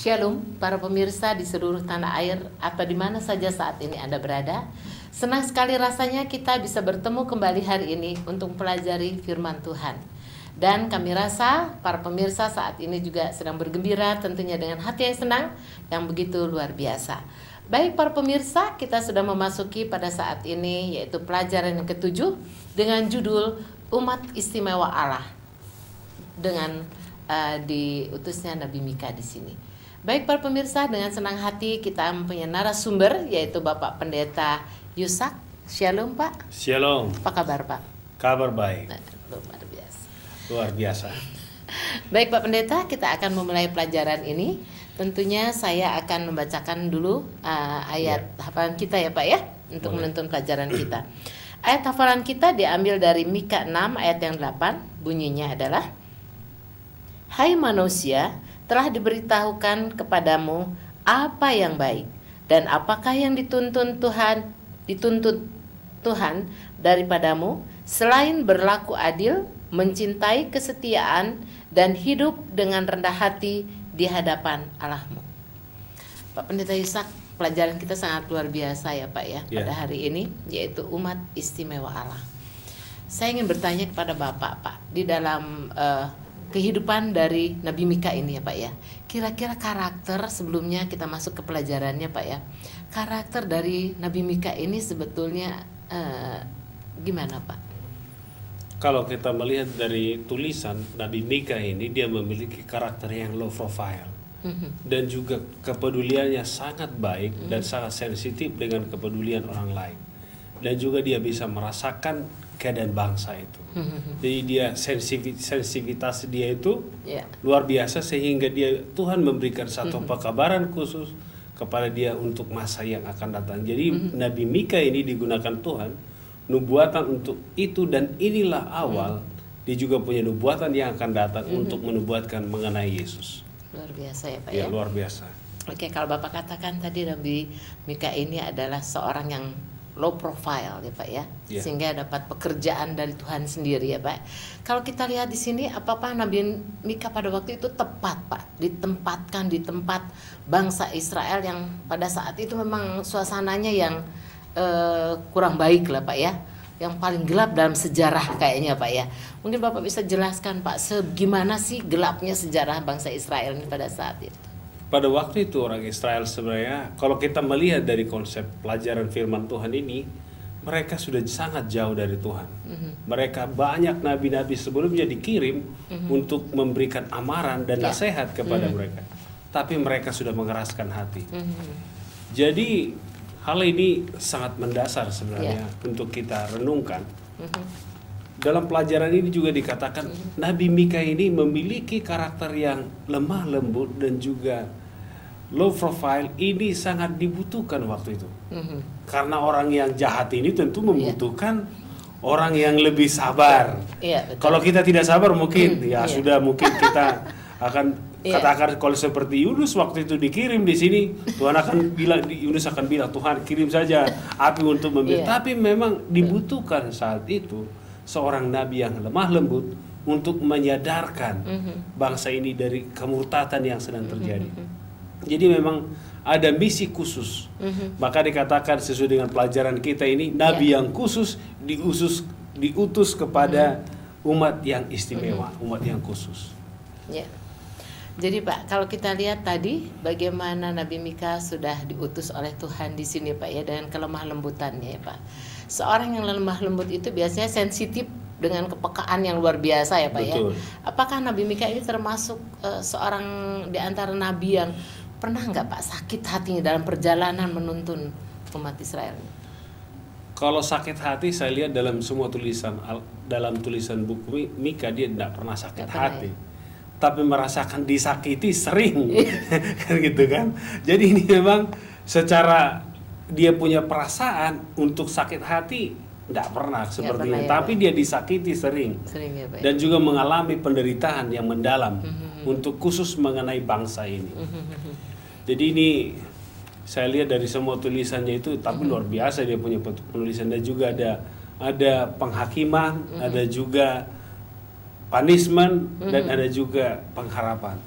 Shalom para pemirsa di seluruh tanah air atau di mana saja saat ini Anda berada. Senang sekali rasanya kita bisa bertemu kembali hari ini untuk mempelajari firman Tuhan. Dan kami rasa para pemirsa saat ini juga sedang bergembira, tentunya dengan hati yang senang yang begitu luar biasa. Baik para pemirsa, kita sudah memasuki pada saat ini yaitu pelajaran yang ke-7 dengan judul Umat Istimewa Allah, dengan diutusnya Nabi Mika di sini. Baik para pemirsa, dengan senang hati kita mempunyai narasumber yaitu Bapak Pendeta Yusak. Shalom Pak. Shalom. Apa kabar Pak? Kabar baik. Luar biasa. Luar biasa. Baik Pak Pendeta, kita akan memulai pelajaran ini. Tentunya saya akan membacakan dulu ayat hafalan kita ya Pak ya, untuk menuntun pelajaran kita. Ayat hafalan kita diambil dari Mika 6 ayat yang 8. Bunyinya adalah: Hai manusia, telah diberitahukan kepadamu apa yang baik dan apakah yang dituntut Tuhan daripadamu selain berlaku adil, mencintai kesetiaan dan hidup dengan rendah hati di hadapan Allahmu. Pak Pendeta Yusak, pelajaran kita sangat luar biasa ya Pak ya pada hari ini, yaitu umat istimewa Allah. Saya ingin bertanya kepada Bapak Pak, di dalam kehidupan dari Nabi Mika ini ya Pak ya, kira-kira karakter, sebelumnya kita masuk ke pelajarannya Pak ya, karakter dari Nabi Mika ini sebetulnya gimana Pak? Kalau kita melihat dari tulisan Nabi Mika ini, dia memiliki karakter yang low profile dan juga kepeduliannya sangat baik dan sangat sensitif dengan kepedulian orang lain, dan juga dia bisa merasakan keadaan bangsa itu. Jadi dia sensitivitas dia itu luar biasa, sehingga Tuhan memberikan satu pekabaran khusus kepada dia untuk masa yang akan datang. Jadi Nabi Mika ini digunakan Tuhan nubuatan untuk itu, dan inilah awal dia juga punya nubuatan yang akan datang untuk menubuatkan mengenai Yesus. Luar biasa ya Pak ya? Ya, luar biasa. Oke, kalau Bapak katakan tadi Nabi Mika ini adalah seorang yang low profile ya Pak ya, sehingga dapat pekerjaan dari Tuhan sendiri ya Pak. Kalau kita lihat di sini, apakah Nabi Mika pada waktu itu tepat Pak, ditempatkan di tempat bangsa Israel yang pada saat itu memang suasananya yang kurang baik lah Pak ya, yang paling gelap dalam sejarah kayaknya Pak ya. Mungkin Bapak bisa jelaskan Pak, gimana sih gelapnya sejarah bangsa Israel ini pada saat itu? Pada waktu itu orang Israel sebenarnya, kalau kita melihat dari konsep pelajaran firman Tuhan ini, mereka sudah sangat jauh dari Tuhan. Mereka banyak nabi-nabi sebelumnya dikirim untuk memberikan amaran dan nasihat kepada mereka, tapi mereka sudah mengeraskan hati. Jadi hal ini sangat mendasar sebenarnya untuk kita renungkan. Dalam pelajaran ini juga dikatakan Nabi Mika ini memiliki karakter yang lemah lembut dan juga low profile. Ini sangat dibutuhkan waktu itu. Karena orang yang jahat ini tentu membutuhkan orang yang lebih sabar. Kalau kita tidak sabar mungkin sudah, mungkin kita akan katakan kalau seperti Yunus waktu itu dikirim di sini, Tuhan akan bilang, Yunus akan bilang, Tuhan kirim saja api untuk membakar. Tapi memang dibutuhkan saat itu seorang nabi yang lemah lembut untuk menyadarkan bangsa ini dari kemurtatan yang sedang terjadi. Jadi memang ada misi khusus. Maka dikatakan sesuai dengan pelajaran kita ini, nabi yang khusus diutus kepada umat yang istimewa, umat yang khusus. Jadi Pak, kalau kita lihat tadi bagaimana Nabi Mika sudah diutus oleh Tuhan di sini Pak ya, dengan kelemah lembutannya ya Pak. Seorang yang lemah lembut itu biasanya sensitif dengan kepekaan yang luar biasa ya Pak. Betul. Ya. Apakah Nabi Mika ini termasuk seorang di antara nabi yang pernah nggak Pak sakit hatinya dalam perjalanan menuntun umat Israel? Kalau sakit hati saya lihat dalam semua tulisan, dalam tulisan buku Mika dia tidak pernah sakit hati. Tapi merasakan disakiti sering. Kan gitu kan. Jadi ini memang secara dia punya perasaan untuk sakit hati tidak pernah seperti ini. Tapi dia disakiti sering ya, Pak. Dan juga mengalami penderitaan yang mendalam untuk khusus mengenai bangsa ini. Jadi ini saya lihat dari semua tulisannya itu, tapi luar biasa dia punya penulisan, dan juga ada penghakiman, ada juga punishment, dan ada juga pengharapan.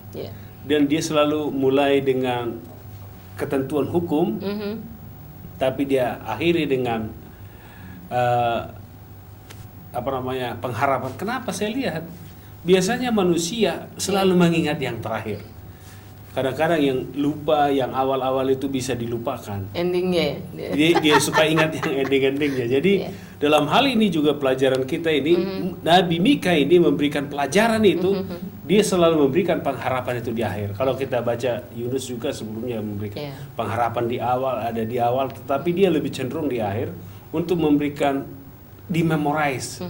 dan dia selalu mulai dengan ketentuan hukum, tapi dia akhiri dengan pengharapan. Kenapa saya lihat biasanya manusia selalu mengingat yang terakhir. Kadang-kadang yang lupa yang awal-awal itu bisa dilupakan. Endingnya. Dia suka ingat yang ending-endingnya. Jadi dalam hal ini juga pelajaran kita ini, Nabi Mika ini memberikan pelajaran itu, dia selalu memberikan pengharapan itu di akhir. Kalau kita baca Yunus juga sebelumnya memberikan pengharapan di awal, ada di awal, tetapi dia lebih cenderung di akhir untuk memberikan di-memorize.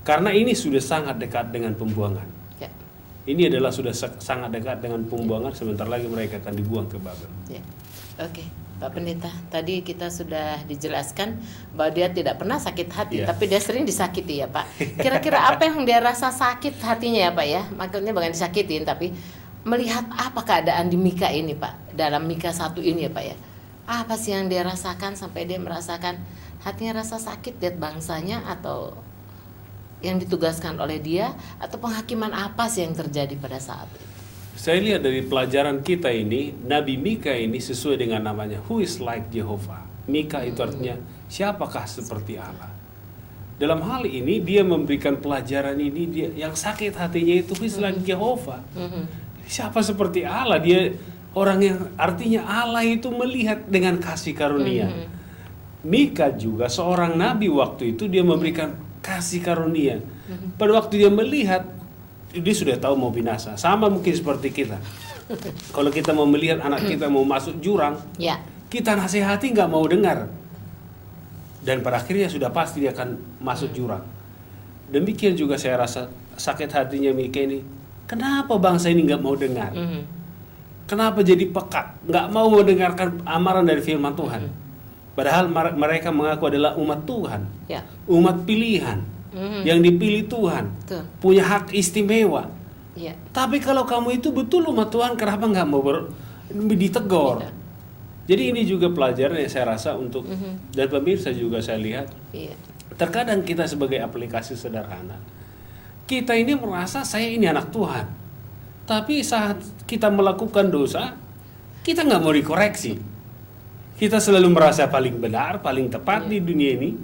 Karena ini sudah sangat dekat dengan pembuangan. Ini adalah sudah sangat dekat dengan pembuangan, sebentar lagi mereka akan dibuang ke Babel. Ya. Oke, Pak Pendeta, tadi kita sudah dijelaskan bahwa dia tidak pernah sakit hati, tapi dia sering disakiti ya Pak. Kira-kira apa yang dia rasa sakit hatinya ya Pak ya? Maksudnya bukan disakitin, tapi melihat apa keadaan di Mika ini Pak, dalam Mika 1 ini ya Pak ya. Apa sih yang dia rasakan sampai dia merasakan hatinya rasa sakit lihat bangsanya, atau yang ditugaskan oleh dia, atau penghakiman apa sih yang terjadi pada saat itu? Saya lihat dari pelajaran kita ini, Nabi Mika ini sesuai dengan namanya, who is like Jehovah. Mika itu artinya siapakah seperti Allah. Dalam hal ini dia memberikan pelajaran ini, dia yang sakit hatinya itu who is like Jehovah. Siapa seperti Allah? Dia orang yang artinya Allah itu melihat dengan kasih karunia. Mika juga seorang nabi waktu itu, dia memberikan kasih karunia. Pada waktu dia melihat, dia sudah tahu mau binasa. Sama mungkin seperti kita. Kalau kita mau melihat anak kita mau masuk jurang, kita nasihati nggak mau dengar. Dan pada akhirnya sudah pasti dia akan masuk jurang. Demikian juga saya rasa sakit hatinya Mika ini. Kenapa bangsa ini nggak mau dengar? Kenapa jadi pekat? Nggak mau mendengarkan amaran dari firman Tuhan. Padahal mereka mengaku adalah umat Tuhan, umat pilihan, yang dipilih Tuhan, punya hak istimewa. Tapi kalau kamu itu betul umat Tuhan, kenapa nggak mau ditegur? Jadi ini juga pelajaran yang saya rasa untuk dan pemirsa juga saya lihat. Terkadang kita sebagai aplikasi sederhana, kita ini merasa saya ini anak Tuhan, tapi saat kita melakukan dosa, kita nggak mau dikoreksi. Kita selalu merasa paling benar, paling tepat di dunia ini.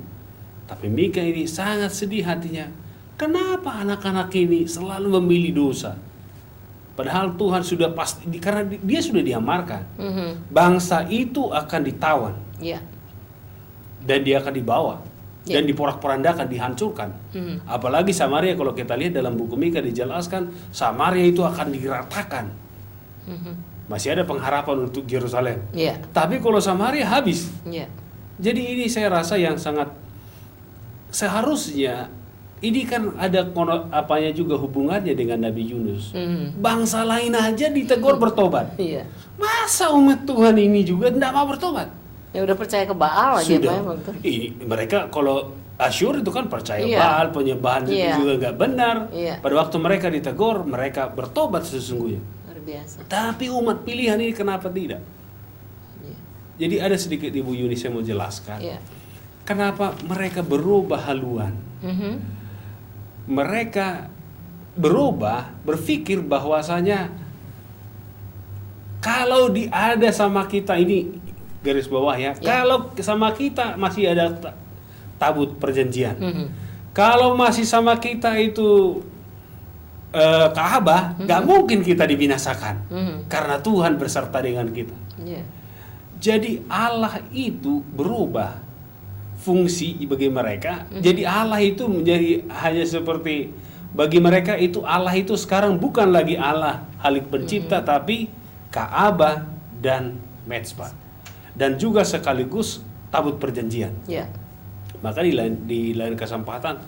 Tapi Mika ini sangat sedih hatinya. Kenapa anak-anak ini selalu memilih dosa? Padahal Tuhan sudah pasti, karena dia sudah diamarkan. Bangsa itu akan ditawan. Dan dia akan dibawa. Dan diporak-porandakan, dihancurkan. Apalagi Samaria, kalau kita lihat dalam buku Mika dijelaskan, Samaria itu akan diratakan. Masih ada pengharapan untuk Yerusalem. Tapi kalau Samaria habis. Jadi ini saya rasa yang sangat seharusnya, ini kan ada apanya juga hubungannya dengan Nabi Yunus. Bangsa lain aja ditegur bertobat. Masa umat Tuhan ini juga tidak mau bertobat? Ya udah percaya ke Baal aja Pak. Ini mereka kalau Asyur itu kan percaya Baal, penyembahan itu juga nggak benar. Pada waktu mereka ditegur, mereka bertobat sesungguhnya. Biasa. Tapi umat pilihan ini kenapa tidak? Jadi ada sedikit Ibu Yuni saya mau jelaskan. Kenapa mereka berubah haluan? Mereka berubah, berpikir bahwasanya kalau ada sama kita, ini garis bawah ya. Kalau sama kita masih ada tabut perjanjian. Kalau masih sama kita itu Ka'bah, nggak mungkin kita dibinasakan karena Tuhan berserta dengan kita. Jadi Allah itu berubah fungsi bagi mereka. Jadi Allah itu menjadi hanya seperti bagi mereka itu Allah itu sekarang bukan lagi Allah Halik Pencipta, tapi Ka'bah dan Mezbah, dan juga sekaligus tabut perjanjian. Maka di lain kesempatan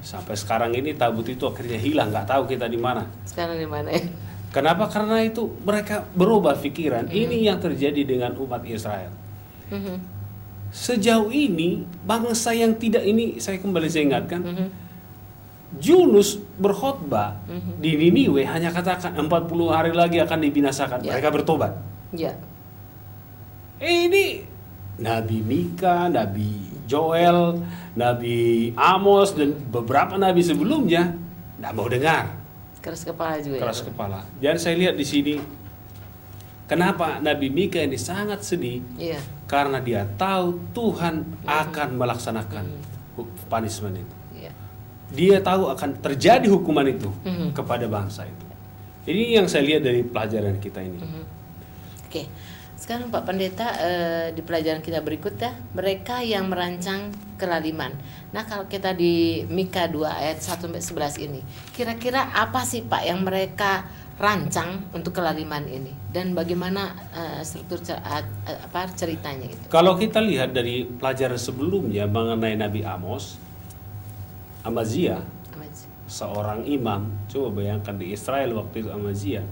sampai sekarang ini tabut itu akhirnya hilang, nggak tahu kita di mana. Sekarang di mana ya? Kenapa? Karena itu mereka berubah pikiran. Ini yang terjadi dengan umat Israel. Sejauh ini bangsa yang tidak ini, saya ingatkan, Yunus berkhotbah di Niniwe hanya katakan 40 hari lagi akan dibinasakan. Mereka bertobat. Ini Nabi Mika, Nabi Joel, Nabi Amos dan beberapa nabi sebelumnya tidak mau dengar. Keras kepala juga. Keras kepala. Dan saya lihat di sini kenapa Nabi Mika ini sangat sedih? Iya. Karena dia tahu Tuhan akan melaksanakan punishment itu. Iya. Dia tahu akan terjadi hukuman itu kepada bangsa itu. Ini yang saya lihat dari pelajaran kita ini. Oke. Sekarang Pak Pendeta, di pelajaran kita berikutnya, mereka yang merancang kelaliman. Nah, kalau kita di Mika 2 ayat 1-11 ini, kira-kira apa sih Pak yang mereka rancang untuk kelaliman ini? Dan bagaimana struktur ceritanya gitu? Kalau kita lihat dari pelajaran sebelumnya mengenai Nabi Amazia, seorang imam, coba bayangkan di Israel waktu itu Amazia,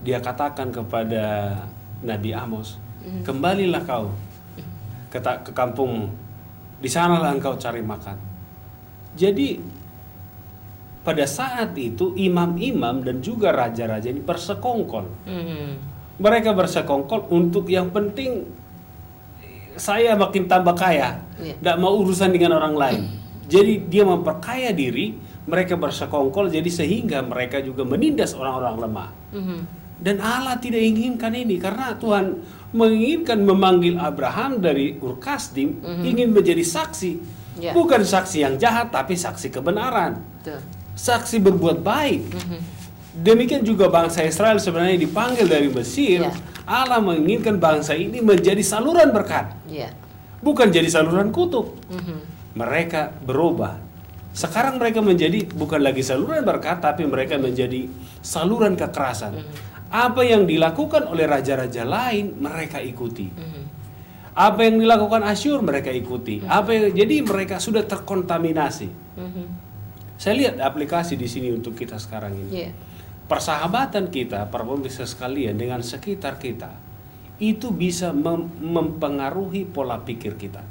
dia katakan kepada Nabi Amos, kembalilah kau ke kampungmu, di sanalah engkau cari makan. Jadi pada saat itu imam-imam dan juga raja-raja ini bersekongkol. Mereka bersekongkol untuk yang penting saya makin tambah kaya, tidak mau urusan dengan orang lain. Jadi dia memperkaya diri, mereka bersekongkol, jadi sehingga mereka juga menindas orang-orang lemah. Dan Allah tidak inginkan ini, karena Tuhan menginginkan memanggil Abraham dari Ur Kasdim, ingin menjadi saksi. Bukan saksi yang jahat, tapi saksi kebenaran. Saksi berbuat baik. Demikian juga bangsa Israel sebenarnya dipanggil dari Mesir. Allah menginginkan bangsa ini menjadi saluran berkat. Bukan jadi saluran kutuk. Mereka berubah. Sekarang mereka menjadi bukan lagi saluran berkat, tapi mereka menjadi saluran kekerasan. Apa yang dilakukan oleh raja-raja lain mereka ikuti. Apa yang dilakukan Asyur mereka ikuti. Jadi mereka sudah terkontaminasi. Saya lihat aplikasi di sini untuk kita sekarang ini. Persahabatan kita, para pemirsa sekalian, dengan sekitar kita itu bisa mempengaruhi pola pikir kita.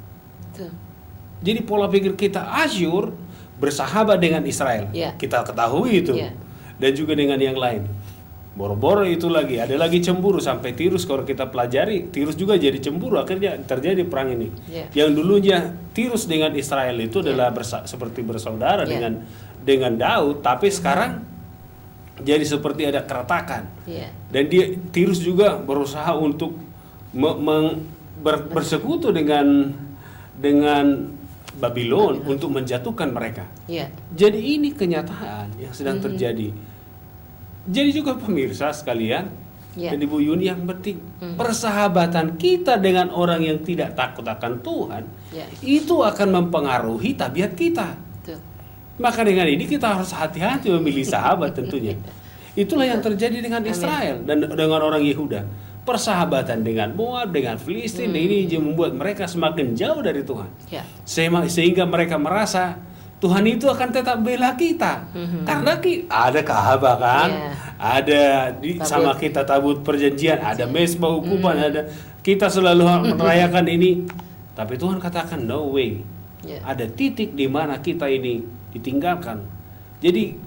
Jadi pola pikir kita Asyur bersahabat dengan Israel. Kita ketahui itu. Dan juga dengan yang lain. Boro-boro itu lagi, ada lagi cemburu sampai Tirus, kalau kita pelajari, Tirus juga jadi cemburu, akhirnya terjadi perang ini. Yang dulunya Tirus dengan Israel itu adalah seperti bersaudara dengan Daud, tapi sekarang jadi seperti ada keretakan. Dan Tirus juga berusaha untuk bersekutu dengan Babylon untuk menjatuhkan mereka. Jadi ini kenyataan yang sedang terjadi. Jadi juga pemirsa sekalian, dan Ibu Yuni, yang penting persahabatan kita dengan orang yang tidak takut akan Tuhan itu akan mempengaruhi tabiat kita. Maka dengan ini kita harus hati-hati memilih sahabat tentunya. Itulah yang terjadi dengan Israel dan dengan orang Yehuda. Persahabatan dengan Moab, dengan Filistin, ini membuat mereka semakin jauh dari Tuhan. Sehingga mereka merasa Tuhan itu akan tetap bela kita. Karena ada Kaaba kan, ada sama kita tabut perjanjian, ada mesbah hukuman, ada kita selalu merayakan ini. Tapi Tuhan katakan no way. Ada titik di mana kita ini ditinggalkan. Jadi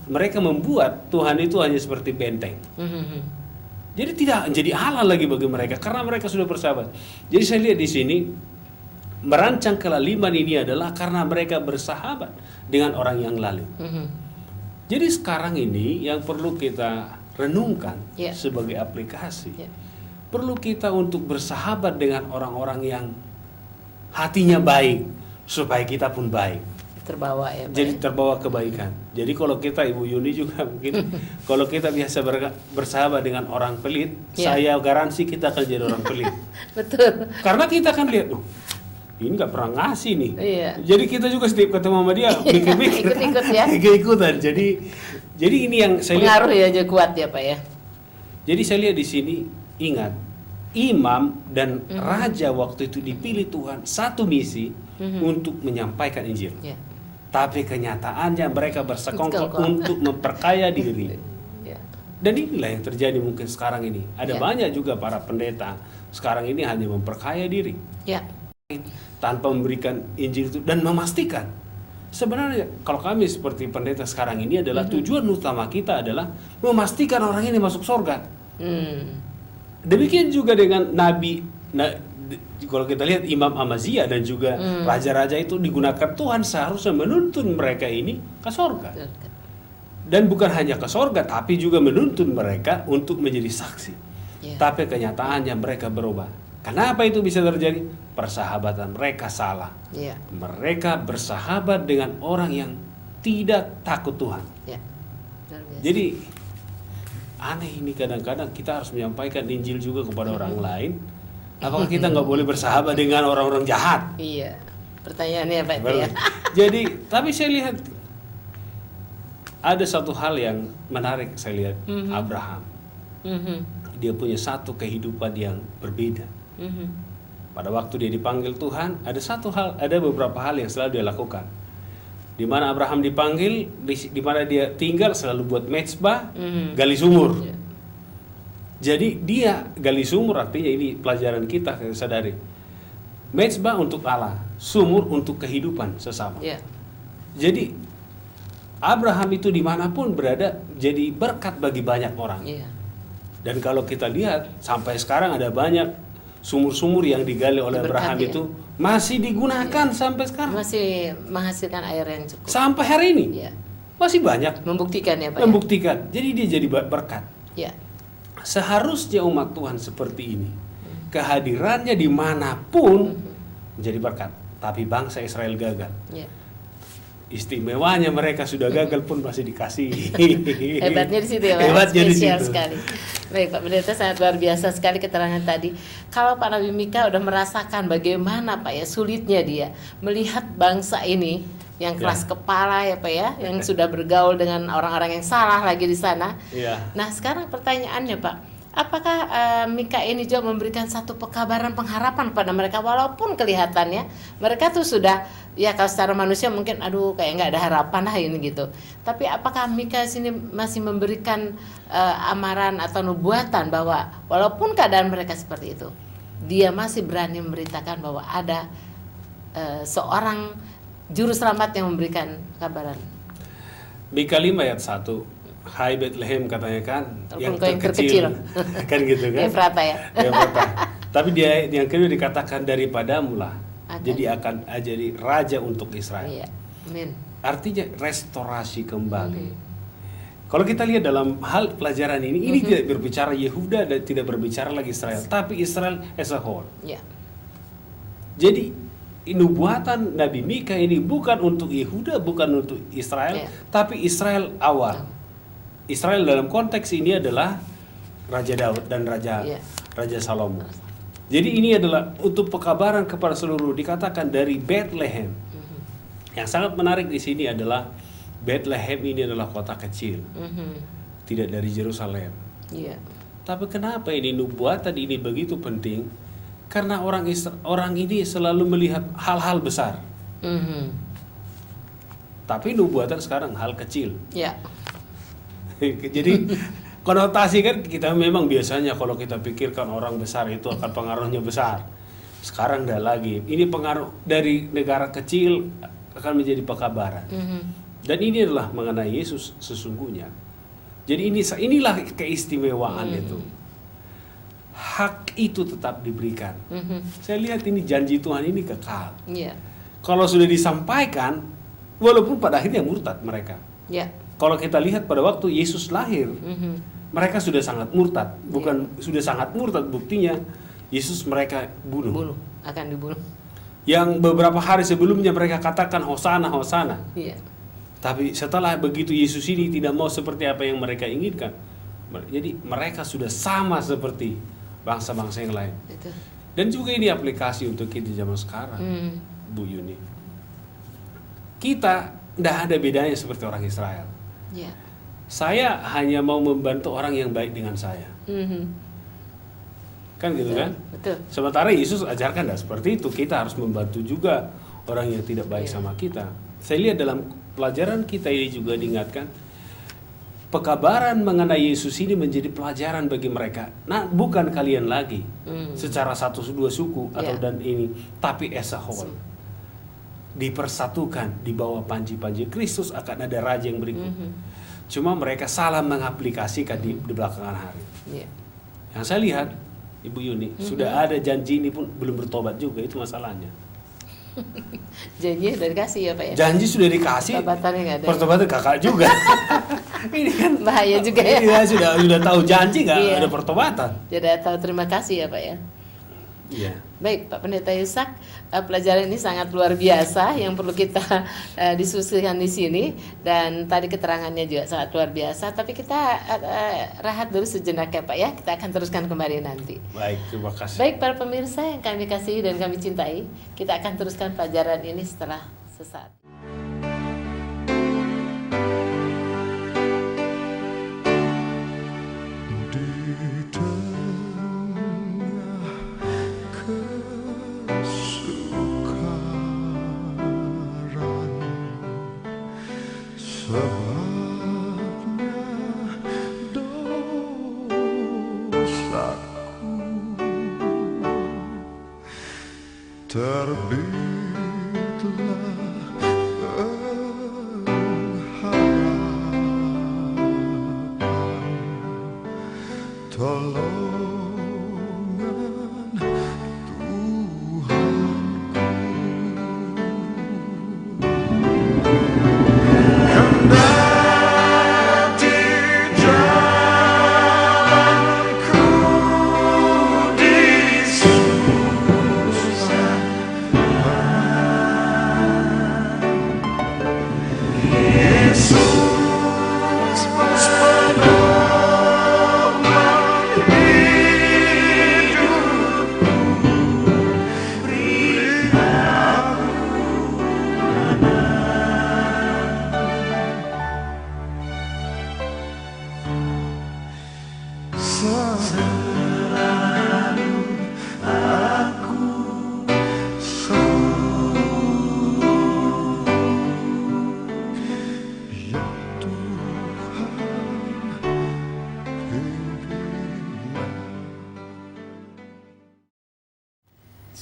mereka membuat Tuhan itu hanya seperti benteng. Jadi tidak jadi Allah lagi bagi mereka karena mereka sudah bersahabat. Jadi saya lihat di sini merancang kelaliman ini adalah karena mereka bersahabat dengan orang yang lalim. Jadi sekarang ini yang perlu kita renungkan sebagai aplikasi, perlu kita untuk bersahabat dengan orang-orang yang hatinya baik, supaya kita pun baik. Terbawa ya. Jadi terbawa kebaikan. Jadi kalau kita, Ibu Yuni juga mungkin, kalau kita biasa bersahabat dengan orang pelit, saya garansi kita akan jadi orang pelit. Betul. Karena kita kan lihat, ini nggak pernah ngasih nih. Jadi kita juga setiap ketemu sama dia mikir-mikir, ikut-ikutan. Jadi ini yang saya lihat. Pengaruh ya, aja kuat ya Pak ya. Jadi saya lihat di sini, ingat, imam dan raja waktu itu dipilih Tuhan satu misi untuk menyampaikan Injil. Tapi kenyataannya mereka bersekongkol untuk memperkaya diri. Dan inilah yang terjadi mungkin sekarang ini. Ada banyak juga para pendeta sekarang ini hanya memperkaya diri. Tanpa memberikan Injil itu dan memastikan. Sebenarnya kalau kami seperti pendeta sekarang ini adalah tujuan utama kita adalah memastikan orang ini masuk surga. Demikian juga dengan Nabi. Kalau kita lihat Imam Amazia dan juga raja-raja itu digunakan Tuhan seharusnya menuntun mereka ini ke surga. Dan bukan hanya ke sorga, tapi juga menuntun mereka untuk menjadi saksi. Tapi kenyataannya mereka berubah. Kenapa itu bisa terjadi? Persahabatan mereka salah. Mereka bersahabat dengan orang yang tidak takut Tuhan. Jadi aneh ini, kadang-kadang kita harus menyampaikan Injil juga kepada orang lain. Apakah kita nggak boleh bersahabat dengan orang-orang jahat? Iya, pertanyaannya Pak itu ya. Jadi, tapi saya lihat ada satu hal yang menarik, saya lihat Abraham. Dia punya satu kehidupan yang berbeda. Pada waktu dia dipanggil Tuhan, ada beberapa hal yang selalu dia lakukan. Di mana Abraham dipanggil, di mana dia tinggal selalu buat mezbah, gali sumur. Jadi dia gali sumur, artinya ini pelajaran kita sadari. Mezbah untuk Allah, sumur untuk kehidupan sesama. Jadi Abraham itu dimanapun berada jadi berkat bagi banyak orang. Dan kalau kita lihat sampai sekarang ada banyak sumur-sumur yang digali oleh Abraham itu masih digunakan sampai sekarang. Masih menghasilkan air yang cukup. Sampai hari ini masih banyak. Membuktikan ya Pak. Membuktikan. Jadi dia jadi berkat. Ya. Seharusnya umat Tuhan seperti ini. Kehadirannya dimanapun menjadi berkat. Tapi bangsa Israel gagal. Istimewanya mereka sudah gagal pun masih dikasih. Hebatnya di situ ya Pak. Hebatnya di situ. Sekali. Baik Pak Pendeta, sangat luar biasa sekali keterangan tadi. Kalau Pak Nabi Mika udah merasakan bagaimana Pak ya sulitnya dia melihat bangsa ini yang keras kepala ya Pak ya, yang sudah bergaul dengan orang-orang yang salah lagi di sana. Nah sekarang pertanyaannya Pak, apakah Mika ini juga memberikan satu pekabaran pengharapan pada mereka, walaupun kelihatannya mereka tuh sudah ya kalau secara manusia mungkin aduh kayak nggak ada harapan lah ini gitu. Tapi apakah Mika sini masih memberikan amaran atau nubuatan bahwa walaupun keadaan mereka seperti itu, dia masih berani memberitakan bahwa ada seorang juru selamat yang memberikan kabaran. Mika 5 ayat 1. Hai Bethlehem katanya kan, yang terkecil. Kan gitu kan. Efrata ya. Tapi dia yang kedua dikatakan daripadamu lah. Jadi akan jadi raja untuk Israel. Amin. Artinya restorasi kembali. Kalau kita lihat dalam hal pelajaran ini tidak berbicara Yehuda dan tidak berbicara lagi Israel, tapi Israel as a whole. Jadi nubuatan Nabi Mika ini bukan untuk Yehuda, bukan untuk Israel, tapi Israel awal. Israel dalam konteks ini adalah Raja Daud dan Raja Salomo. Jadi ini adalah untuk pekabaran kepada seluruh, dikatakan dari Bethlehem. Yang sangat menarik di sini adalah Bethlehem ini adalah kota kecil, tidak dari Yerusalem. Tapi kenapa ini nubuatan ini begitu penting? Karena orang ini selalu melihat hal-hal besar. Tapi nubuatan sekarang hal kecil. Jadi konotasi kan kita memang biasanya kalau kita pikirkan orang besar itu akan pengaruhnya besar. Sekarang enggak lagi. Ini pengaruh dari negara kecil akan menjadi pekabaran. Dan ini adalah mengenai Yesus sesungguhnya. Jadi inilah keistimewaan itu. Hak itu tetap diberikan. Saya lihat ini janji Tuhan ini kekal. Kalau sudah disampaikan, walaupun pada akhirnya murtad mereka. Kalau kita lihat pada waktu Yesus lahir, mereka sudah sangat murtad. Bukan sudah sangat murtad, buktinya Yesus mereka bunuh. Akan dibunuh. Yang beberapa hari sebelumnya mereka katakan Hosana, Hosana. Tapi setelah begitu Yesus ini tidak mau seperti apa yang mereka inginkan. Jadi mereka sudah sama seperti bangsa-bangsa yang lain. Dan juga ini aplikasi untuk kita zaman sekarang, Bu Yuni. Kita tidak ada bedanya seperti orang Israel. Saya hanya mau membantu orang yang baik dengan saya. Kan gitu kan? Sementara Yesus ajarkan tidak seperti itu. Kita harus membantu juga orang yang tidak baik sama kita. Saya lihat dalam pelajaran kita ini juga diingatkan, pekabaran mengenai Yesus ini menjadi pelajaran bagi mereka. Nah, bukan kalian lagi secara satu dua suku atau dan ini, tapi as a whole. Dipersatukan di bawah panji-panji Kristus, akan ada raja yang berikut. Cuma mereka salah mengaplikasikan di belakangan hari. Yang saya lihat, Ibu Yuni, sudah ada janji ini pun belum bertobat juga, itu masalahnya. Janji udah dikasih ya Pak ya? Janji sudah dikasih, Pertobatannya nggak ada. pertobatan kakak juga. Ini kan Bahaya juga ya. Iya, sudah tahu janji nggak Iya. ada pertobatan. Jadi tahu terima kasih ya Pak ya. Iya. Baik Pak Pendeta Yusak, pelajaran ini sangat luar biasa yang perlu kita diskusikan di sini, dan tadi keterangannya juga sangat luar biasa. Tapi kita rehat dulu sejenak ya Pak ya. Kita akan teruskan kembali nanti. Baik, terima kasih. Baik para pemirsa yang kami kasih dan kami cintai, kita akan teruskan pelajaran ini setelah sesaat.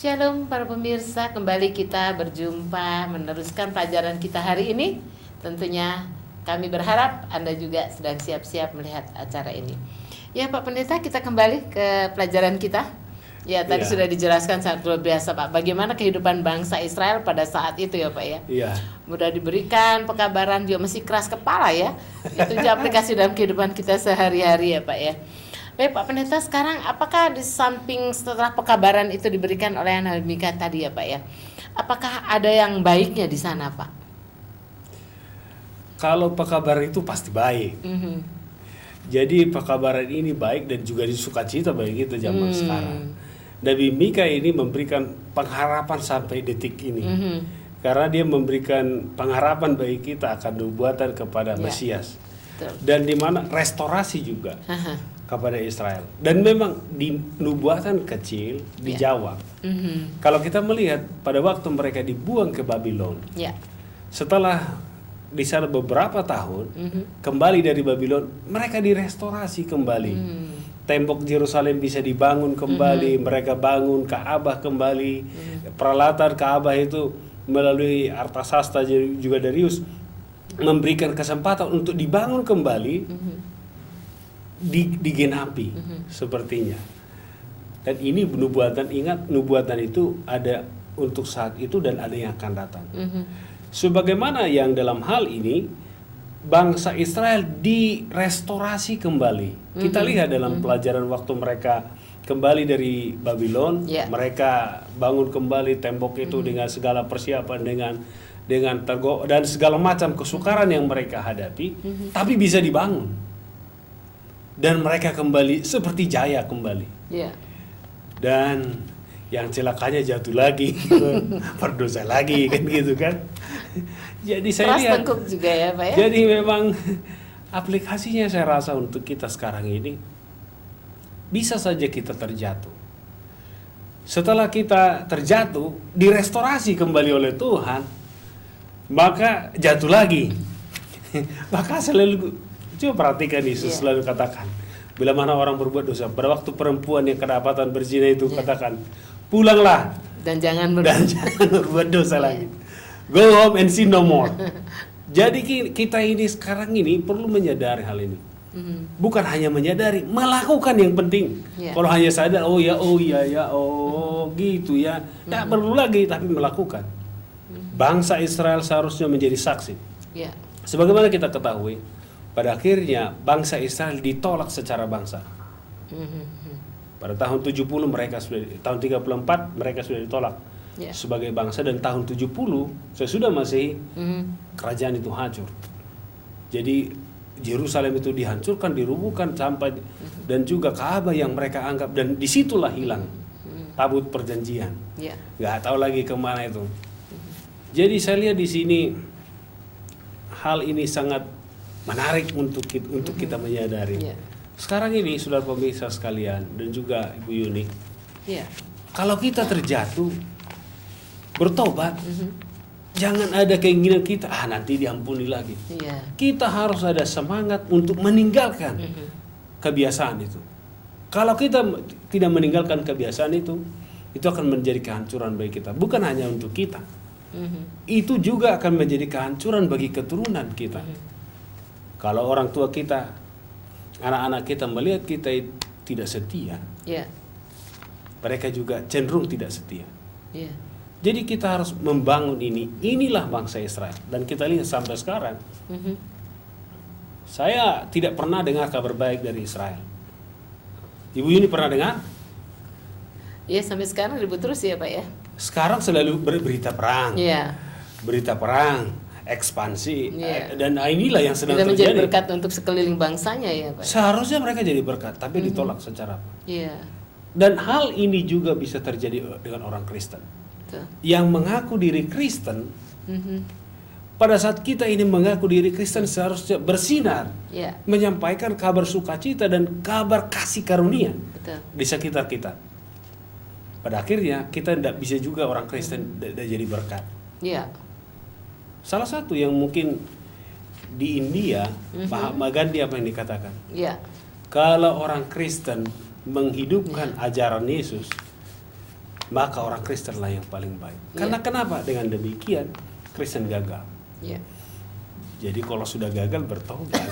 Shalom para pemirsa, kembali kita berjumpa meneruskan pelajaran kita hari ini. Tentunya kami berharap Anda juga sedang siap-siap melihat acara ini. Ya Pak Pendeta, kita kembali ke pelajaran kita. Ya tadi sudah dijelaskan sangat luar biasa Pak, bagaimana kehidupan bangsa Israel pada saat itu ya Pak ya. Iya. Mudah diberikan pekabaran juga masih keras kepala ya. Itu juga aplikasi dalam kehidupan kita sehari-hari ya Pak ya. Baik Pak Pendeta, sekarang apakah di samping setelah pekabaran itu diberikan oleh Nabi Mika tadi ya Pak ya, apakah ada yang baiknya di sana Pak? Kalau pekabaran itu pasti baik. Jadi pekabaran ini baik dan juga disukacita bagi kita zaman sekarang. Nabi Mika ini memberikan pengharapan sampai detik ini. Karena dia memberikan pengharapan bagi kita akan nubuatan kepada Mesias. Dan di mana restorasi juga kepada Israel. Dan memang di nubuatan kecil dijawab. Kalau kita melihat pada waktu mereka dibuang ke Babylon, setelah di sana beberapa tahun kembali dari Babylon, mereka direstorasi kembali. Tembok Yerusalem bisa dibangun kembali, mereka bangun Ka'bah kembali. Peralatan Ka'bah itu melalui Artasasta juga Darius memberikan kesempatan untuk dibangun kembali, digenapi sepertinya. Dan ini nubuatan, ingat nubuatan itu ada untuk saat itu dan ada yang akan datang. Sebagaimana yang dalam hal ini bangsa Israel direstorasi kembali. Kita lihat dalam pelajaran waktu mereka kembali dari Babylon, mereka bangun kembali tembok itu dengan segala persiapan, dengan dan segala macam kesukaran yang mereka hadapi, tapi bisa dibangun. Dan mereka kembali seperti jaya kembali. Dan yang celakanya jatuh lagi, berdosa lagi kan gitu kan. Jadi saya lihat juga ya, Pak ya? Jadi memang aplikasinya saya rasa untuk kita sekarang ini bisa saja kita terjatuh. Setelah kita terjatuh, direstorasi kembali oleh Tuhan, maka jatuh lagi. Maka selalu coba perhatikan Yesus selalu katakan, bila mana orang berbuat dosa, pada waktu perempuan yang kedapatan berzina itu katakan, pulanglah dan jangan berbuat dosa lagi. Go home and sin no more. Jadi kita ini sekarang ini perlu menyadari hal ini. Bukan hanya menyadari, melakukan yang penting. Kalau hanya sadar, oh gitu ya, tak perlu lagi, tapi melakukan. Bangsa Israel seharusnya menjadi saksi. Ya. Sebagaimana kita ketahui, pada akhirnya bangsa Israel ditolak secara bangsa. Pada tahun 70 tahun 34 mereka sudah ditolak sebagai bangsa, dan tahun 70 sesudah Masehi kerajaan itu hancur. Jadi Yerusalem itu dihancurkan, dirubuhkan sampai dan juga Ka'bah yang mereka anggap, dan disitulah hilang tabut perjanjian. Nggak tahu lagi kemana itu. Jadi saya lihat di sini hal ini sangat menarik untuk kita menyadari. Sekarang ini saudara pemirsa sekalian dan juga Ibu Yuni, kalau kita terjatuh, bertobat, jangan ada keinginan kita nanti diampuni lagi. Kita harus ada semangat untuk meninggalkan kebiasaan itu. Kalau kita tidak meninggalkan kebiasaan itu akan menjadi kehancuran bagi kita. Bukan hanya untuk kita, itu juga akan menjadi kehancuran bagi keturunan kita. Kalau orang tua kita, anak-anak kita melihat kita tidak setia, mereka juga cenderung tidak setia. Jadi kita harus membangun ini. Inilah bangsa Israel. Dan kita lihat sampai sekarang, saya tidak pernah dengar kabar baik dari Israel. Ibu Yuni pernah dengar? Ya, sampai sekarang ribut terus ya Pak ya. Sekarang selalu berita perang. Berita perang, ekspansi, dan inilah yang sedang tidak terjadi. Menjadi berkat untuk sekeliling bangsanya ya Pak. Seharusnya mereka jadi berkat, tapi ditolak secara. Dan hal ini juga bisa terjadi dengan orang Kristen. Yang mengaku diri Kristen, pada saat kita ini mengaku diri Kristen seharusnya bersinar, menyampaikan kabar sukacita dan kabar kasih karunia di sekitar kita. Pada akhirnya kita tidak bisa juga orang Kristen jadi berkat. Salah satu yang mungkin di India, Mahatma Gandhi apa yang dikatakan? Kalau orang Kristen menghidupkan ajaran Yesus, maka orang Kristen lah yang paling baik. Karena kenapa? Dengan demikian Kristen gagal. Jadi kalau sudah gagal bertobat.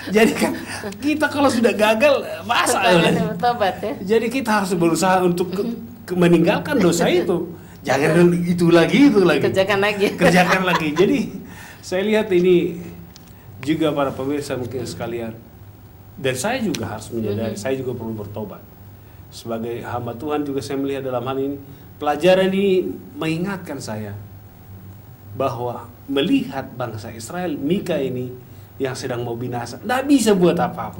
Jadi kan kita kalau sudah gagal masa bertobat ya. Jadi kita harus berusaha untuk meninggalkan dosa itu. Jangan itu lagi. Kerjakan lagi. Jadi saya lihat ini juga para pemirsa mungkin sekalian, dan saya juga harus menyadari, saya juga perlu bertobat. Sebagai hamba Tuhan juga saya melihat dalam hal ini, pelajaran ini mengingatkan saya bahwa melihat bangsa Israel, Mika ini yang sedang mau binasa, tidak bisa buat apa-apa.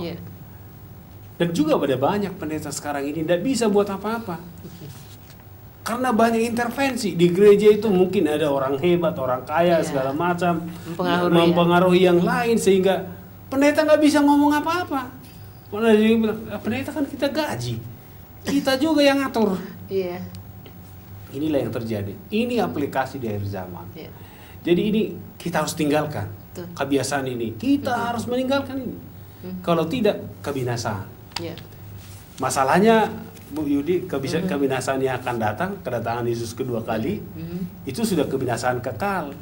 Dan juga pada banyak pendeta sekarang ini tidak bisa buat apa-apa. Karena banyak intervensi di gereja itu, mungkin ada orang hebat, orang kaya, segala macam mempengaruhi yang lain, sehingga pendeta nggak bisa ngomong apa-apa. Pendeta kan kita gaji, kita juga yang ngatur. Inilah yang terjadi. Ini aplikasi di akhir zaman. Jadi ini kita harus tinggalkan kebiasaan ini. Kita harus meninggalkan ini. Kalau tidak, kebinasaan. Masalahnya Bu Yudi, kebinasaan yang akan datang, kedatangan Yesus kedua kali, itu sudah kebinasaan kekal.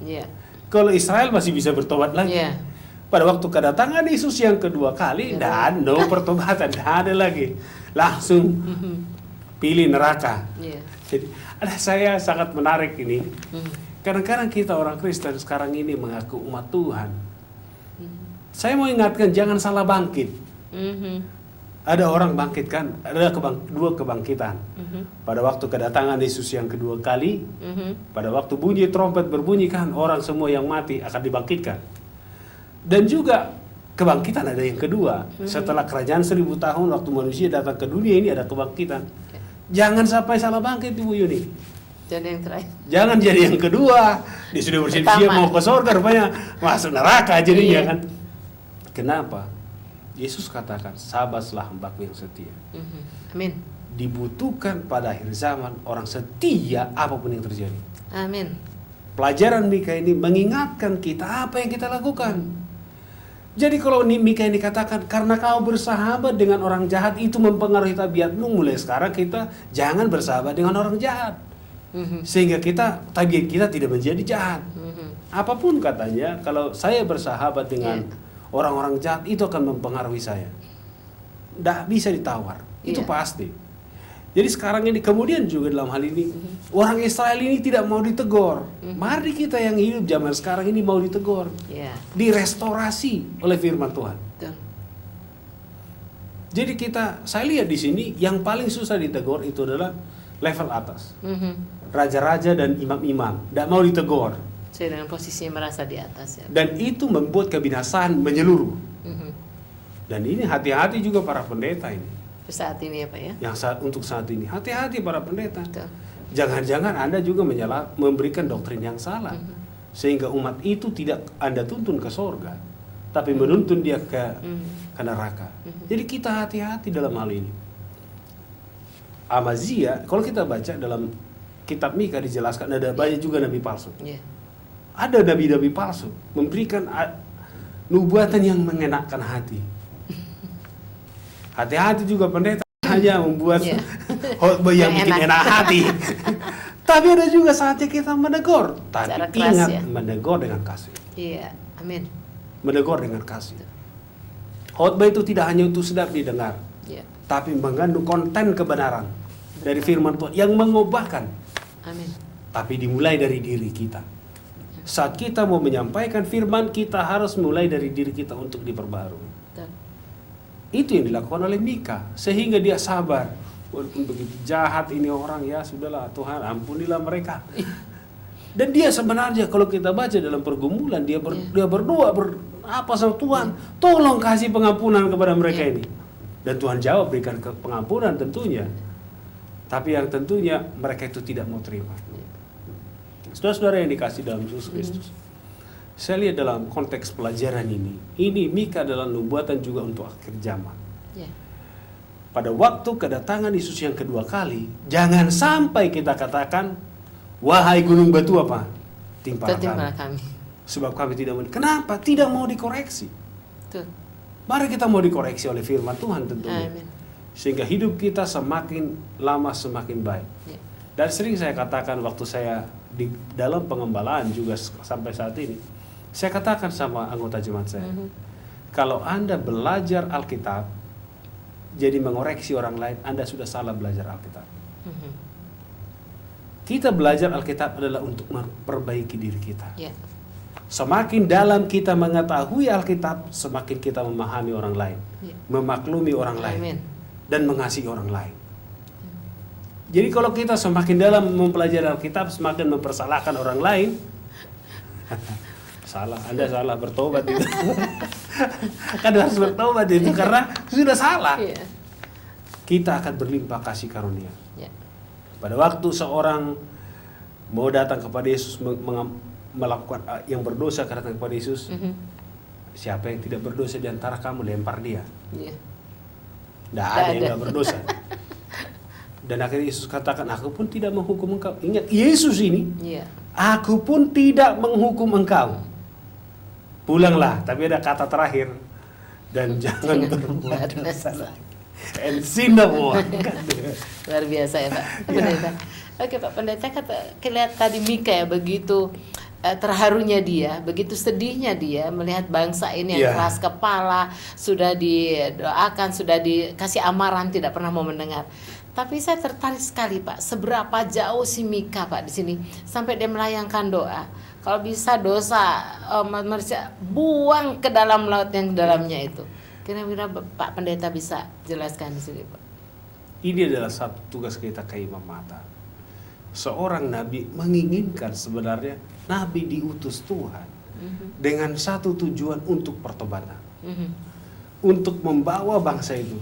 Kalau Israel masih bisa bertobat lagi. Pada waktu kedatangan Yesus yang kedua kali, dan no pertobatan, tidak ada lagi. Langsung pilih neraka. Jadi saya sangat menarik ini. Kadang-kadang kita orang Kristen sekarang ini mengaku umat Tuhan. Saya mau ingatkan, jangan salah bangkit. Ada orang bangkitkan, ada dua kebangkitan. Pada waktu kedatangan Yesus yang kedua kali, pada waktu bunyi trompet berbunyi kan, orang semua yang mati akan dibangkitkan. Dan juga kebangkitan ada yang kedua. Setelah kerajaan 1000 tahun, waktu manusia datang ke dunia ini ada kebangkitan. Jangan sampai salah bangkit Ibu Yuni. Jadi yang terakhir. Jangan jadi yang kedua. Dia sudah bersiap-siap mau ke surga, rupanya masuk neraka jadinya kan. Kenapa? Yesus katakan, sabarlah hambaku yang setia. Amin. Dibutuhkan pada akhir zaman orang setia apapun yang terjadi. Amin. Pelajaran Mika ini mengingatkan kita apa yang kita lakukan. Jadi kalau Mika ini katakan, karena kau bersahabat dengan orang jahat itu mempengaruhi tabiatmu, mulai sekarang kita jangan bersahabat dengan orang jahat. Sehingga tabiat kita tidak menjadi jahat. Apapun katanya, kalau saya bersahabat dengan orang-orang jahat, itu akan mempengaruhi saya. Tidak bisa ditawar, itu pasti. Jadi sekarang ini kemudian juga dalam hal ini orang Israel ini tidak mau ditegur. Mari kita yang hidup zaman sekarang ini mau ditegur, direstorasi oleh firman Tuhan. Betul. Jadi saya lihat di sini yang paling susah ditegur itu adalah level atas, raja-raja dan imam-imam, tidak mau ditegur. Saya dengan posisinya merasa di atas ya. Dan itu membuat kebinasaan menyeluruh. Dan ini hati-hati juga para pendeta ini. Saat ini ya Pak ya. Untuk saat ini hati-hati para pendeta. Betul. Jangan-jangan Anda juga memberikan doktrin yang salah, sehingga umat itu tidak Anda tuntun ke sorga, tapi menuntun dia ke neraka. Jadi kita hati-hati dalam hal ini. Amazia, kalau kita baca dalam kitab Mika dijelaskan ada banyak juga nabi palsu. Ada nabi-nabi palsu memberikan nubuatan yang mengenakkan hati. Hati-hati juga pendeta hanya membuat khotbah yang bikin enak hati. Tapi ada juga saatnya kita menegur. Tapi ingat, menegur dengan kasih. Iya, amin. Menegur dengan kasih. Khotbah itu tidak hanya untuk sedap didengar, tapi mengandung konten kebenaran dari firman Tuhan yang mengubahkan. Amin. Tapi dimulai dari diri kita. Saat kita mau menyampaikan firman, kita harus mulai dari diri kita untuk diperbarui. Itu yang dilakukan oleh Mika, sehingga dia sabar. Walaupun begitu jahat ini orang, ya sudahlah Tuhan, ampunilah mereka. Dan dia sebenarnya kalau kita baca dalam pergumulan, dia berdoa apa sama Tuhan, tolong kasih pengampunan kepada mereka ini. Dan Tuhan jawab, berikan pengampunan tentunya. Tapi yang tentunya mereka itu tidak mau terima. Saudara-saudara yang dikasih dalam Yesus Kristus, saya lihat dalam konteks pelajaran ini Mika adalah nubuatan juga untuk akhir zaman. Pada waktu kedatangan Yesus yang kedua kali, jangan sampai kita katakan, wahai gunung batu apa? Timpalah kami. Sebab kami tidak mau. Kenapa? Tidak mau dikoreksi. Betul. Mari kita mau dikoreksi oleh firman Tuhan tentunya. Amin. Sehingga hidup kita semakin lama semakin baik. Dan sering saya katakan waktu saya di dalam pengembalaan juga sampai saat ini, saya katakan sama anggota jemaat saya, kalau Anda belajar Alkitab, jadi mengoreksi orang lain, Anda sudah salah belajar Alkitab. Kita belajar Alkitab adalah untuk memperbaiki diri kita. Semakin dalam kita mengetahui Alkitab, semakin kita memahami orang lain, memaklumi orang lain, dan mengasihi orang lain. Jadi kalau kita semakin dalam mempelajari Alkitab, semakin mempersalahkan orang lain, salah, Anda salah, bertobat itu. Kan harus bertobat itu karena sudah salah. Kita akan berlimpah kasih karunia. Pada waktu seorang mau datang kepada Yesus melakukan yang berdosa datang kepada Yesus, siapa yang tidak berdosa di antara kamu, lempar dia. Tidak ada yang tidak berdosa. Dan akhirnya Yesus katakan, aku pun tidak menghukum engkau. Ingat, Yesus ini, aku pun tidak menghukum engkau. Pulanglah, tapi ada kata terakhir, dan jangan berbuat dosa lagi. And sin no more. Luar biasa ya Pak Pendeta. Oke Pak Pendeta, lihat tadi Mika ya, begitu terharunya dia, begitu sedihnya dia melihat bangsa ini yang keras kepala, sudah didoakan, sudah dikasih amaran, tidak pernah mau mendengar. Tapi saya tertarik sekali Pak, seberapa jauh si Mika Pak di sini sampai dia melayangkan doa. Kalau bisa dosa manusia buang ke dalam laut yang dalamnya itu. Kira-kira Pak Pendeta bisa jelaskan di sini Pak. Ini adalah satu tugas kita keimamatan. Seorang nabi menginginkan sebenarnya nabi diutus Tuhan dengan satu tujuan untuk pertobatan, untuk membawa bangsa itu.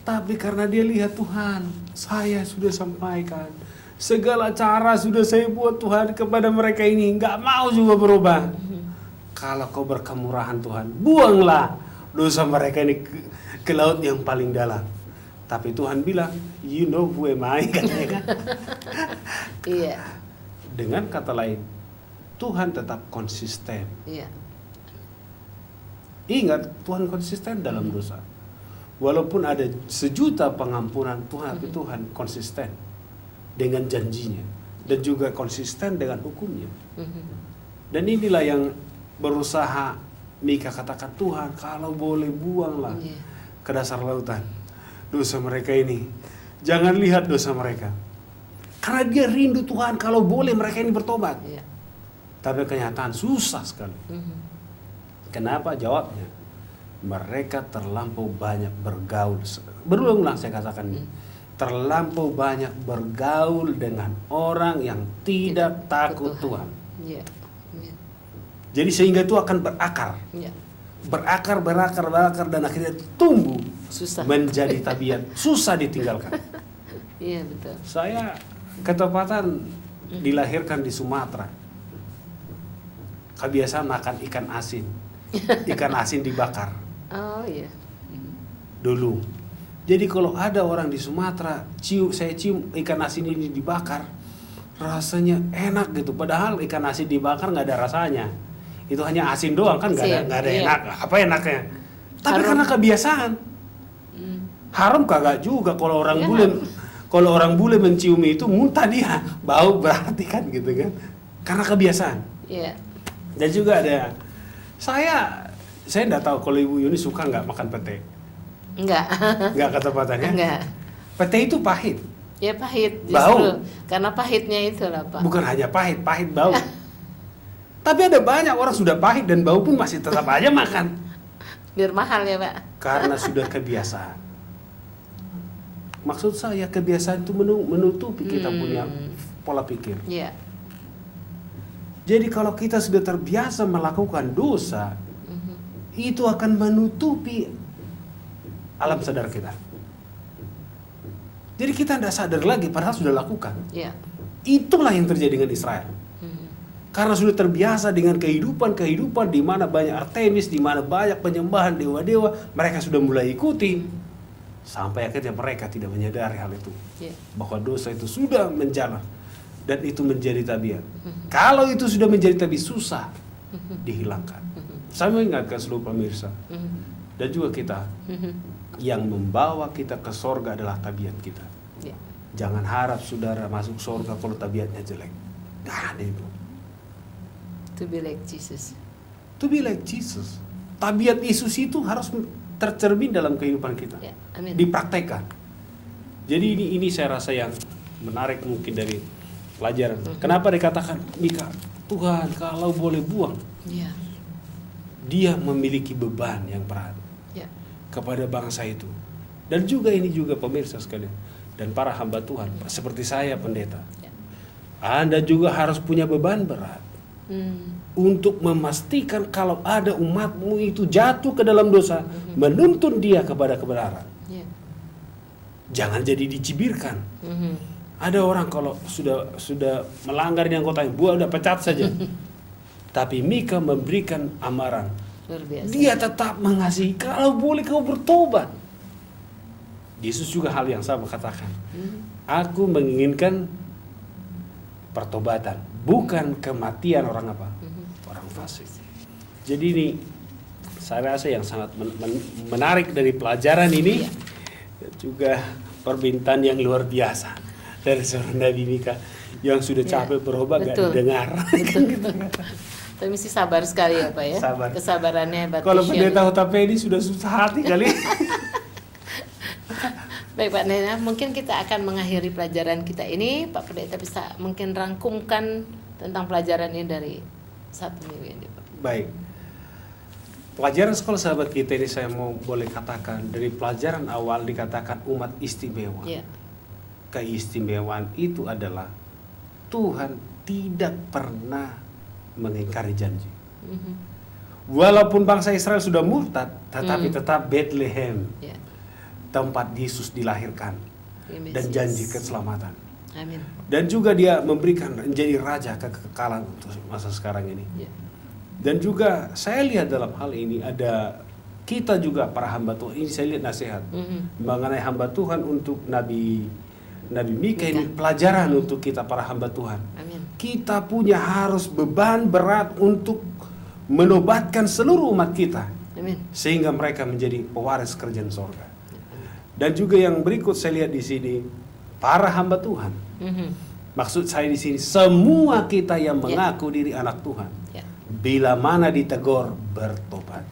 Tapi karena dia lihat Tuhan, saya sudah sampaikan segala cara sudah saya buat Tuhan kepada mereka ini, nggak mau juga berubah. Kalau kau berkemurahan Tuhan, buanglah dosa mereka ini ke laut yang paling dalam. Tapi Tuhan bilang, you know who am I, katanya kan. Iya. Dengan kata lain, Tuhan tetap konsisten. Ingat, Tuhan konsisten dalam dosa. Walaupun ada sejuta pengampunan Tuhan, tapi Tuhan konsisten dengan janjinya dan juga konsisten dengan hukumnya. Dan inilah yang berusaha Mika katakan, Tuhan kalau boleh buanglah ke dasar lautan dosa mereka ini, Jangan lihat dosa mereka. Karena dia rindu Tuhan kalau boleh mereka ini bertobat. Ya. Tapi kenyataan susah sekali. Kenapa? Jawabnya, mereka terlampau banyak bergaul. Berulang-ulang saya katakan ini. Terlampau banyak bergaul dengan orang yang tidak takut Tuhan. Ya. Ya. Jadi sehingga itu akan berakar. Ya. Berakar dan akhirnya tumbuh Susah. menjadi tabiat. Susah ditinggalkan. Iya betul. Saya ketepatan dilahirkan di Sumatera. Kebiasaan makan ikan asin. Ikan asin dibakar Oh iya. dulu. Jadi kalau ada orang di Sumatera, saya cium ikan asin ini dibakar, rasanya enak gitu. Padahal ikan asin dibakar nggak ada rasanya. Itu hanya asin doang kan, nggak ada Iya. enak. Apa enaknya? Tapi Harum. karena kebiasaan. Harum kagak juga kalau orang Iya, bule. harum. Kalau orang bule mencium itu muntah dia, bau berarti kan gitu kan. Karena kebiasaan. Iya. Dan juga ada saya enggak tahu kalau Ibu Yuni suka nggak makan pete. Enggak. Nggak ketepatannya. Enggak. Pete itu pahit. Ya pahit justru. Bau. Karena pahitnya itu lah Pak. Bukan hanya pahit bau. Tapi ada banyak orang sudah pahit dan bau pun masih tetap aja makan. Biar mahal ya Pak. Karena sudah kebiasaan. Maksud saya kebiasaan itu menutupi kita punya pola pikir. Iya. Jadi kalau kita sudah terbiasa melakukan dosa, itu akan menutupi alam sadar kita. Jadi kita tidak sadar lagi padahal sudah lakukan. Iya. Itulah yang terjadi dengan Israel. Karena sudah terbiasa dengan kehidupan di mana banyak Artemis, di mana banyak penyembahan dewa-dewa, mereka sudah mulai ikuti. Sampai akhirnya mereka tidak menyadari hal itu. Iya. Bahwa dosa itu sudah menjalar dan itu menjadi tabiat. Kalau itu sudah menjadi tabiat, susah dihilangkan. Saya mengingatkan seluruh pemirsa dan juga kita, yang membawa kita ke sorga adalah tabiat kita. Iya. Jangan harap saudara masuk sorga kalau tabiatnya jelek. Gak ada itu. To be like Jesus. To be like Jesus. Tabiat Yesus itu harus tercermin dalam kehidupan kita. Ya, amin. Dipraktekkan. Jadi ini saya rasa yang menarik mungkin dari pelajaran. Kenapa dikatakan, Mika, Tuhan kalau boleh buang, Iya. dia memiliki beban yang berat Ya. kepada bangsa itu. Dan juga ini juga pemirsa sekalian dan para hamba Tuhan, seperti saya pendeta. Ya. Anda juga harus punya beban berat untuk memastikan kalau ada umatmu itu jatuh ke dalam dosa, menuntun dia kepada kebenaran. Ya. Jangan jadi dicibirkan. Ada orang kalau sudah melanggar yang kotanya, udah pecat saja. Tapi Mika memberikan amaran. Luar biasa. Dia tetap mengasihi, kalau boleh kau bertobat. Yesus juga hal yang sama katakan. Aku menginginkan pertobatan, bukan kematian orang apa? Orang fasik. Jadi ini saya rasa yang sangat menarik dari pelajaran ini. Dan juga permintaan yang luar biasa dari seorang Nabi Mika yang sudah capek berobat gak didengar. Tapi mesti sabar sekali ya Pak ya. Sabar. Kesabarannya hebat. Kalau pendeta Hotapedi sudah susah hati kali. Baik Pak Nena, mungkin kita akan mengakhiri pelajaran kita ini. Pak Pendeta bisa mungkin rangkumkan tentang pelajaran ini dari 1 minggu ini Pak. Baik. Pelajaran sekolah sahabat kita ini saya mau boleh katakan dari pelajaran awal dikatakan umat istimewa. Ya. Keistimewaan itu adalah Tuhan tidak pernah mengingkari janji. Walaupun bangsa Israel sudah murtad, tetapi tetap Bethlehem, Ya. tempat Yesus dilahirkan dan janji keselamatan. Amin. Dan juga dia memberikan menjadi raja kekekalan untuk masa sekarang ini. Ya. Dan juga saya lihat dalam hal ini ada kita juga para hamba Tuhan. Ini saya lihat nasihat mengenai hamba Tuhan untuk Nabi Mika ini pelajaran untuk kita para hamba Tuhan. Amin. Kita punya harus beban berat untuk menobatkan seluruh umat kita. Amin. Sehingga mereka menjadi pewaris kerajaan sorga. Dan juga yang berikut saya lihat di sini para hamba Tuhan. Maksud saya di sini semua kita yang mengaku diri anak Tuhan. Ya. Bila mana ditegur bertobat,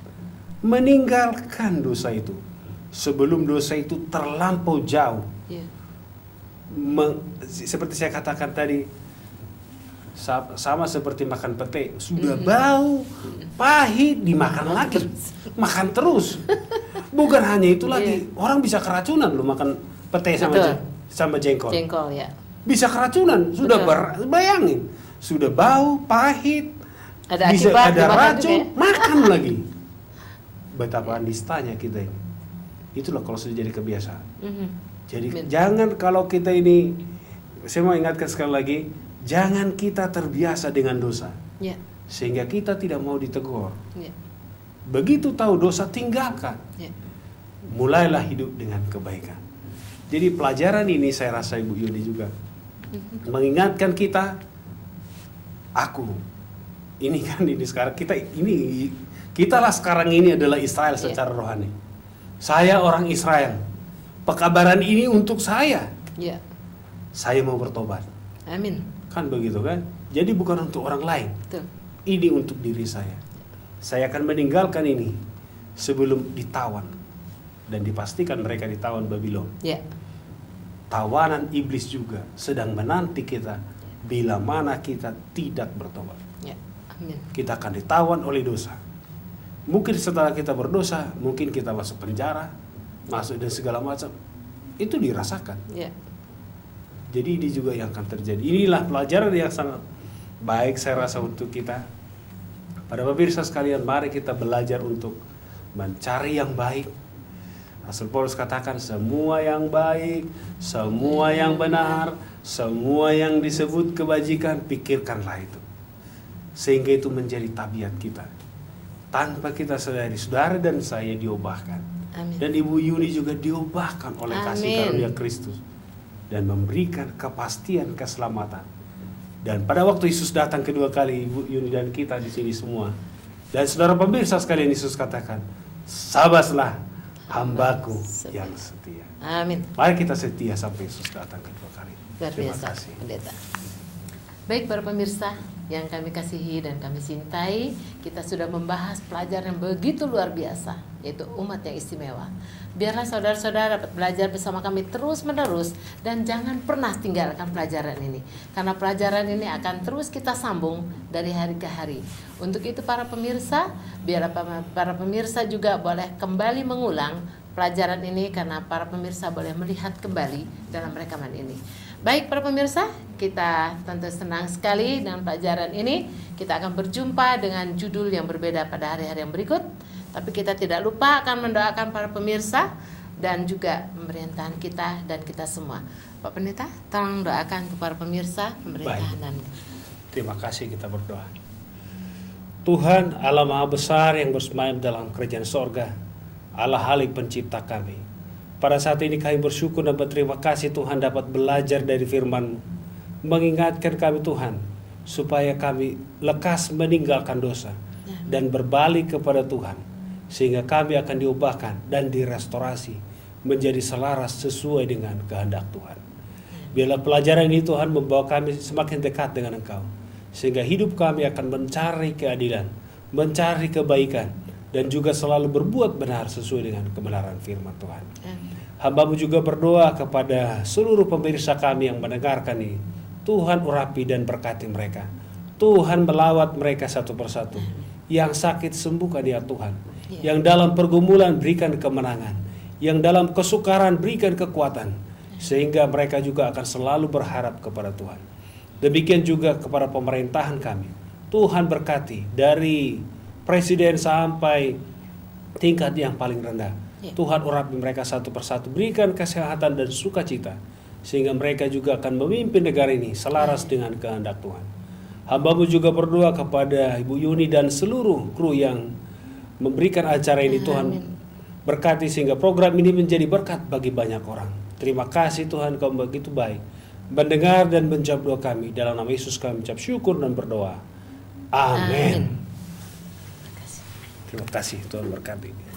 meninggalkan dosa itu sebelum dosa itu terlampau jauh. Ya. seperti saya katakan tadi, sama seperti makan pete, sudah bau, pahit, dimakan lagi, makan terus. Bukan hanya itu lagi, orang bisa keracunan loh makan pete sama jengkol. Jengkol ya. Bisa keracunan, sudah bayangin, sudah bau, pahit, ada bisa akibat, ada racun, ya? makan lagi. Betapa nistanya kita ini. Itulah kalau sudah jadi kebiasaan. Jadi jangan kalau kita ini, saya mau ingatkan sekali lagi, jangan kita terbiasa dengan dosa, sehingga kita tidak mau ditegur. Begitu tahu dosa, tinggalkan. Mulailah hidup dengan kebaikan. Jadi pelajaran ini saya rasa Ibu Yuni juga mengingatkan kita, kitalah sekarang ini adalah Israel secara rohani. Saya orang Israel. Pekabaran ini untuk saya. Saya mau bertobat. Amin. Kan begitu kan? Jadi bukan untuk orang lain. Betul. Ini untuk diri saya. Saya akan meninggalkan ini sebelum ditawan dan dipastikan mereka ditawan Babylon. Tawanan iblis juga sedang menanti kita bila mana kita tidak bertobat. Amin. Kita akan ditawan oleh dosa. Mungkin setelah kita berdosa, mungkin kita masuk penjara, masuk dan segala macam. Itu dirasakan. Jadi ini juga yang akan terjadi. Inilah pelajaran yang sangat baik saya rasa untuk kita. Pada pemirsa sekalian, mari kita belajar untuk mencari yang baik. Rasul Paulus katakan semua yang baik, semua yang benar, semua yang disebut kebajikan, pikirkanlah itu. Sehingga itu menjadi tabiat kita. Tanpa kita sadari, saudara dan saya diubahkan. Amin. Dan Ibu Yuni juga diubahkan oleh kasih karunia Kristus. Dan memberikan kepastian keselamatan. Dan pada waktu Yesus datang kedua kali, Ibu Yuni dan kita di sini semua. Dan saudara pemirsa sekalian, Yesus katakan, sabaslah hambaku yang setia. Amin. Mari kita setia sampai Yesus datang kedua kali. Terima kasih, Pendeta. Baik para pemirsa yang kami kasihi dan kami cintai, kita sudah membahas pelajaran yang begitu luar biasa, yaitu umat yang istimewa. Biarlah saudara-saudara dapat belajar bersama kami terus-menerus dan jangan pernah tinggalkan pelajaran ini. Karena pelajaran ini akan terus kita sambung dari hari ke hari. Untuk itu para pemirsa, biarlah para pemirsa juga boleh kembali mengulang pelajaran ini karena para pemirsa boleh melihat kembali dalam rekaman ini. Baik para pemirsa, kita tentu senang sekali dengan pelajaran ini. Kita akan berjumpa dengan judul yang berbeda pada hari-hari yang berikut. Tapi kita tidak lupa akan mendoakan para pemirsa dan juga pemerintahan kita dan kita semua. Pak Pendeta, tolong doakan kepada pemirsa pemerintahan. Baik. Terima kasih, kita berdoa. Tuhan Allah Maha Besar yang bersemayam dalam kerajaan sorga, Allah Halik pencipta kami. Pada saat ini kami bersyukur dan berterima kasih Tuhan dapat belajar dari firman-Mu. Mengingatkan kami Tuhan, supaya kami lekas meninggalkan dosa dan berbalik kepada Tuhan. Sehingga kami akan diubahkan dan direstorasi menjadi selaras sesuai dengan kehendak Tuhan. Biarlah pelajaran ini Tuhan membawa kami semakin dekat dengan Engkau. Sehingga hidup kami akan mencari keadilan, mencari kebaikan, dan juga selalu berbuat benar sesuai dengan kebenaran firman Tuhan. Hamba-Mu juga berdoa kepada seluruh pemirsa kami yang mendengarkan ini. Tuhan urapi dan berkati mereka. Tuhan melawat mereka satu persatu. Yang sakit sembuhkan ya Tuhan. Yang dalam pergumulan berikan kemenangan. Yang dalam kesukaran berikan kekuatan. Sehingga mereka juga akan selalu berharap kepada Tuhan. Demikian juga kepada pemerintahan kami. Tuhan berkati dari presiden sampai tingkat yang paling rendah. Tuhan urapi mereka satu persatu, berikan kesehatan dan sukacita, sehingga mereka juga akan memimpin negara ini selaras dengan kehendak Tuhan. Hamba-Mu juga berdoa kepada Ibu Yuni dan seluruh kru yang memberikan acara ini. Tuhan berkati sehingga program ini menjadi berkat bagi banyak orang. Terima kasih Tuhan, Kau begitu baik mendengar dan menjawab doa kami. Dalam nama Yesus kami mengucap syukur dan berdoa. Amin. Terima kasih, Tuhan berkati.